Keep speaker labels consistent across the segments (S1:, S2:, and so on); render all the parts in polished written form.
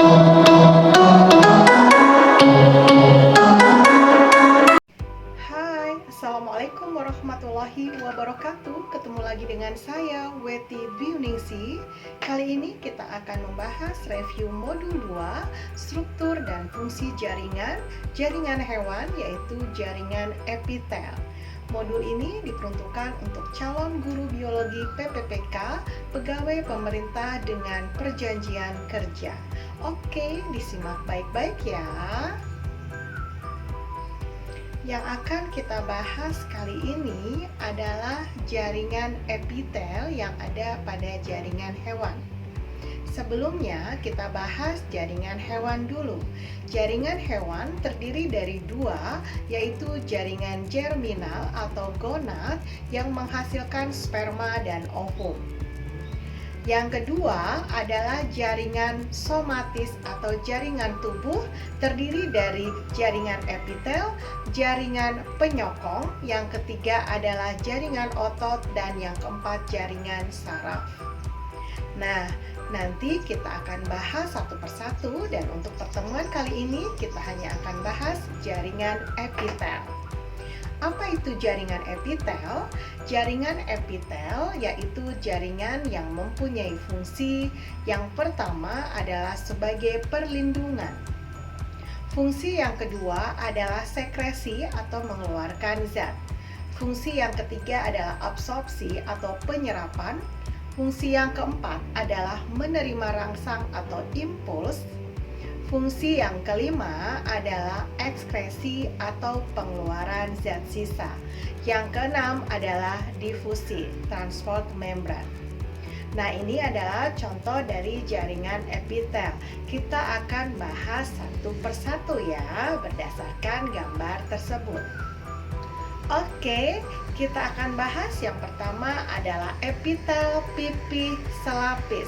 S1: Hai, Assalamualaikum warahmatullahi wabarakatuh. Ketemu lagi dengan saya, Weti Biuningsi. Kali ini kita akan membahas review modul 2, struktur dan fungsi jaringan hewan, yaitu jaringan epitel. Modul ini diperuntukkan untuk calon guru biologi PPPK, pegawai pemerintah dengan perjanjian kerja. Oke, disimak baik-baik ya. Yang akan kita bahas kali ini adalah jaringan epitel yang ada pada jaringan hewan. Sebelumnya kita bahas jaringan hewan dulu. Jaringan hewan terdiri dari dua, yaitu jaringan germinal atau gonad yang menghasilkan sperma dan ovum. Yang kedua adalah jaringan somatis atau jaringan tubuh terdiri dari jaringan epitel, jaringan penyokong, yang ketiga adalah jaringan otot, dan yang keempat jaringan saraf. Nah, nanti kita akan bahas satu persatu, dan untuk pertemuan kali ini kita hanya akan bahas jaringan epitel. Apa itu jaringan epitel? Jaringan epitel yaitu jaringan yang mempunyai fungsi yang pertama adalah sebagai perlindungan. Fungsi yang kedua adalah sekresi atau mengeluarkan zat. Fungsi yang ketiga adalah absorpsi atau penyerapan. Fungsi yang keempat adalah menerima rangsang atau impuls. Fungsi yang kelima adalah ekskresi atau pengeluaran zat sisa. Yang keenam adalah difusi, transport membran. Nah, ini adalah contoh dari jaringan epitel. Kita akan bahas satu persatu ya, berdasarkan gambar tersebut. Oke, kita akan bahas yang pertama adalah epitel pipi selapis.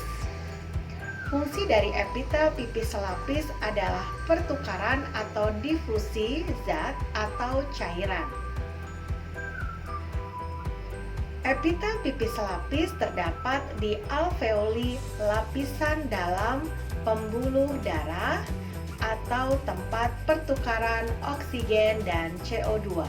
S1: Fungsi dari epitel pipi selapis adalah pertukaran atau difusi zat atau cairan. Epitel pipi selapis terdapat di alveoli, lapisan dalam pembuluh darah atau tempat pertukaran oksigen dan CO2.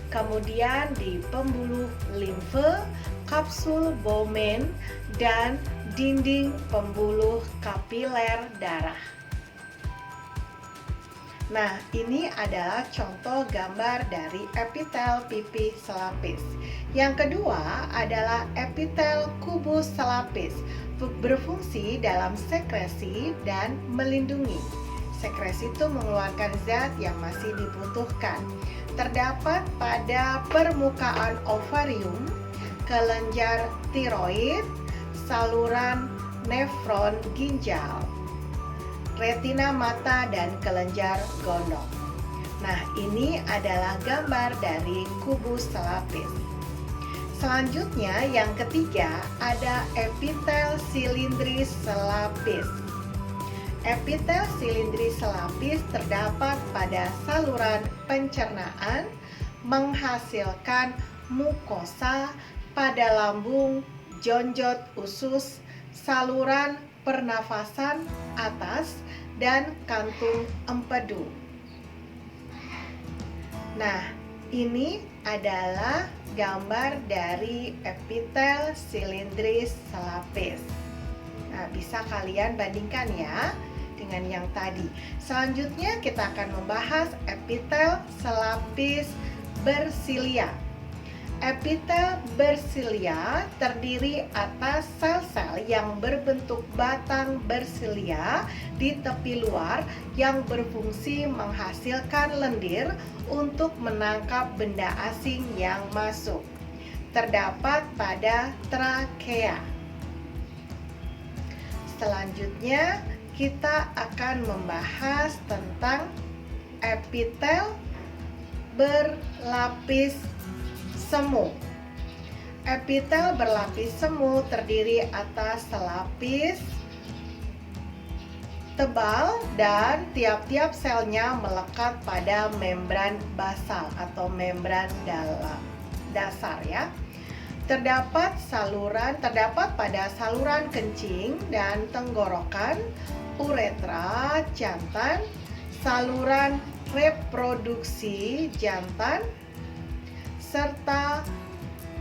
S1: Kemudian di pembuluh limfe, kapsul Bowman, dan dinding pembuluh kapiler darah. Nah, ini adalah contoh gambar dari epitel pipi selapis. Yang kedua adalah epitel kubus selapis, berfungsi dalam sekresi dan melindungi. Sekresi itu mengeluarkan zat yang masih dibutuhkan. Terdapat pada permukaan ovarium, kelenjar tiroid, saluran nefron ginjal, retina mata, dan kelenjar gondok. Nah, ini adalah gambar dari kubus selapis. Selanjutnya, yang ketiga ada epitel silindris selapis. Epitel silindris selapis terdapat pada saluran pencernaan, menghasilkan mukosa pada lambung, jonjot usus, saluran pernafasan atas, dan kantung empedu. Nah, ini adalah gambar dari epitel silindris selapis. Nah, bisa kalian bandingkan ya dengan yang tadi. Selanjutnya kita akan membahas epitel selapis bersilia. Epitel bersilia terdiri atas sel-sel yang berbentuk batang bersilia di tepi luar yang berfungsi menghasilkan lendir untuk menangkap benda asing yang masuk. Terdapat pada trakea. Selanjutnya kita akan membahas tentang epitel berlapis semu. Epitel berlapis semu terdiri atas selapis tebal dan tiap-tiap selnya melekat pada membran basal atau membran dalam dasar ya. Terdapat pada saluran kencing dan tenggorokan uretra jantan, saluran reproduksi jantan, serta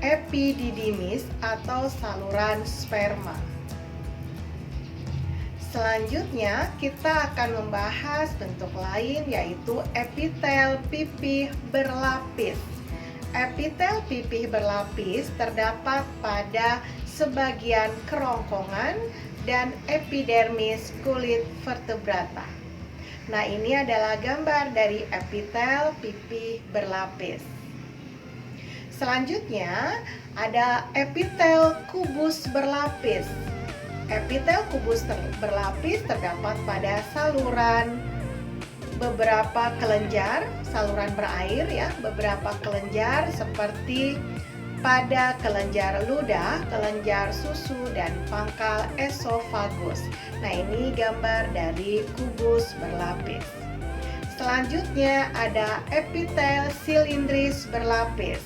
S1: epididymis atau saluran sperma. Selanjutnya, kita akan membahas bentuk lain yaitu epitel pipih berlapis. Epitel pipih berlapis terdapat pada sebagian kerongkongan dan epidermis kulit vertebrata. Nah, ini adalah gambar dari epitel pipih berlapis. Selanjutnya, ada epitel kubus berlapis. Epitel kubus berlapis terdapat pada saluran beberapa kelenjar, saluran berair ya, beberapa kelenjar seperti pada kelenjar ludah, kelenjar susu, dan pangkal esofagus. Nah, ini gambar dari kubus berlapis. Selanjutnya ada epitel silindris berlapis.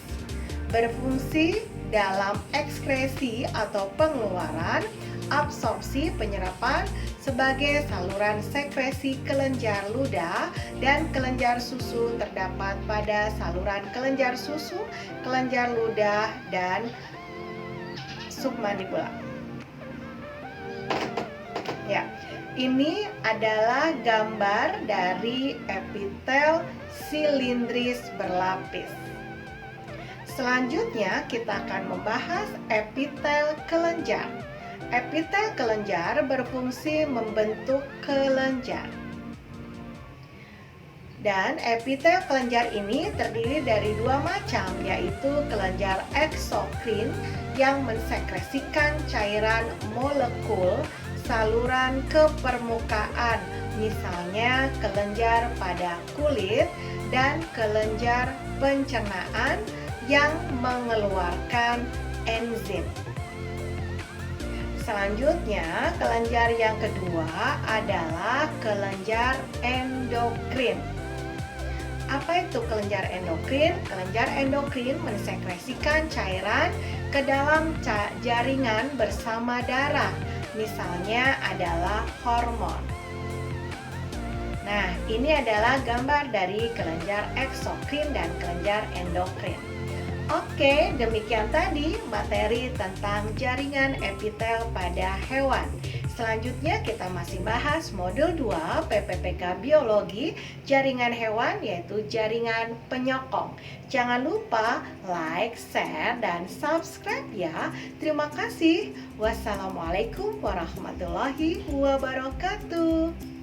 S1: Berfungsi dalam ekskresi atau pengeluaran, absorpsi, penyerapan sebagai saluran sekresi kelenjar ludah dan kelenjar susu terdapat pada saluran kelenjar susu, kelenjar ludah, dan submandibular. Ya, ini adalah gambar dari epitel silindris berlapis. Selanjutnya kita akan membahas epitel kelenjar. Epitel kelenjar berfungsi membentuk kelenjar. Dan epitel kelenjar ini terdiri dari dua macam, yaitu kelenjar eksokrin yang mensekresikan cairan molekul saluran ke permukaan, misalnya kelenjar pada kulit, dan kelenjar pencernaan yang mengeluarkan enzim. Selanjutnya, kelenjar yang kedua adalah kelenjar endokrin. Apa itu kelenjar endokrin? Kelenjar endokrin mensekresikan cairan ke dalam jaringan bersama darah, misalnya adalah hormon. Nah, ini adalah gambar dari kelenjar eksokrin dan kelenjar endokrin. Oke, demikian tadi materi tentang jaringan epitel pada hewan. Selanjutnya kita masih bahas modul 2 PPPK Biologi jaringan hewan, yaitu jaringan penyokong. Jangan lupa like, share, dan subscribe ya. Terima kasih. Wassalamualaikum warahmatullahi wabarakatuh.